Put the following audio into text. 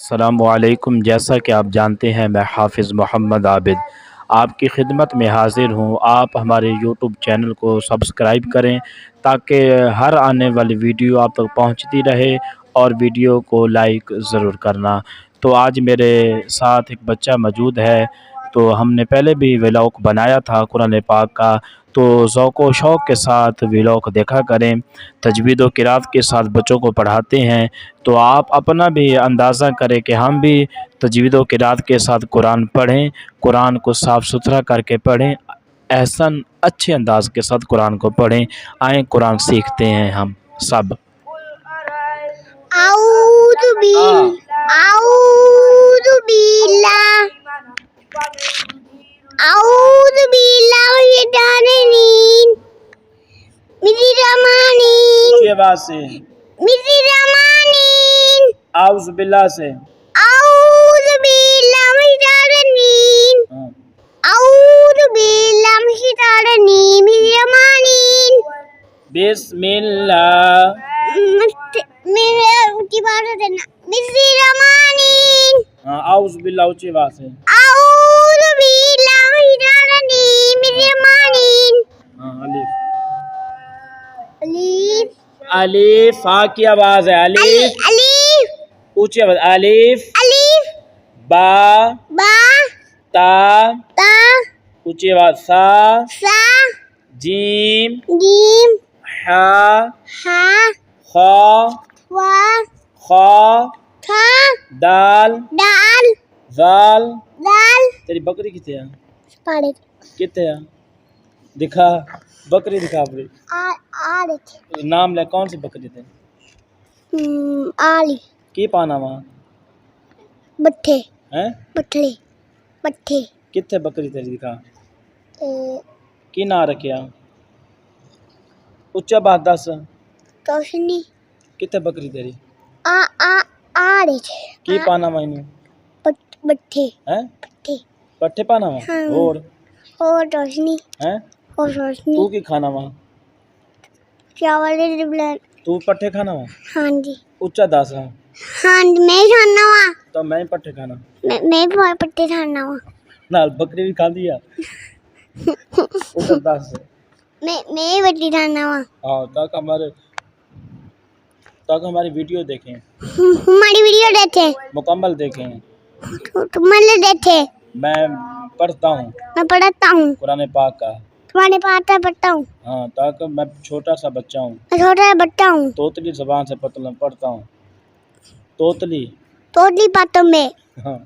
السلام علیکم۔ جیسا کہ آپ جانتے ہیں میں حافظ محمد عابد آپ کی خدمت میں حاضر ہوں۔ آپ ہمارے یوٹیوب چینل کو سبسکرائب کریں تاکہ ہر آنے والی ویڈیو آپ تک پہنچتی رہے، اور ویڈیو کو لائک ضرور کرنا۔ تو آج میرے ساتھ ایک بچہ موجود ہے، تو ہم نے پہلے بھی ولاگ بنایا تھا قرآن پاک کا، تو ذوق و شوق کے ساتھ ولاگ دیکھا کریں۔ تجوید و قرات کے ساتھ بچوں کو پڑھاتے ہیں، تو آپ اپنا بھی اندازہ کریں کہ ہم بھی تجوید و قرات کے ساتھ قرآن پڑھیں، قرآن کو صاف ستھرا کر کے پڑھیں، احسن اچھے انداز کے ساتھ قرآن کو پڑھیں۔ آئیں قرآن سیکھتے ہیں ہم سب۔ اعوذ باللہ سے بسم اللہ اعوذ باللہ اونچی آواز سے الف فا کی آواز ہے، الف اونچی آواز، الف با تا اونچی آواز، سا جیم ہا خا دال زال۔ تیری بکری کتے ہے؟ کتے ہے؟ دکھا بکری، دکھا اپنی نام لے، کون سی بکری تھے؟ آلی کی پانا وہاں بٹھے ہیں؟ بٹھے کتے بکری تیری دکھا کی نہ رکھیا؟ اچھا بات دس، توشنی کتے بکری تیری آلی کی پانا وہاں بٹھے ہیں؟ پٹھے پانا وہاں اور توشنی ہیں؟ اور روشنی تو کی کھانا وہاں؟ چاول بلین۔ تو پٹھے کھانا وہاں؟ ہاں جی اچھا دس ہاں جی میں کھانا وا تو میں پٹھے کھانا میں پٹے کھانا وا نال بکری بھی کھا دیا۔ اچھا دس میں بٹی کھانا وا۔ ہاں تاکہ ہماری ویڈیو دیکھیں، ہماری ویڈیو دیکھیں، مکمل دیکھیں۔ تمہارے دیکھے میں پڑھتا ہوں، میں پڑھتا ہوں قرآن پاک کا، تمہارے پاتا پڑھتا ہوں۔ ہاں تاکہ میں چھوٹا سا بچہ ہوں، میں چھوٹا بچہ ہوں، توتلی زبان سے پڑھتا ہوں، توتلی توتلی باتوں میں۔ ہاں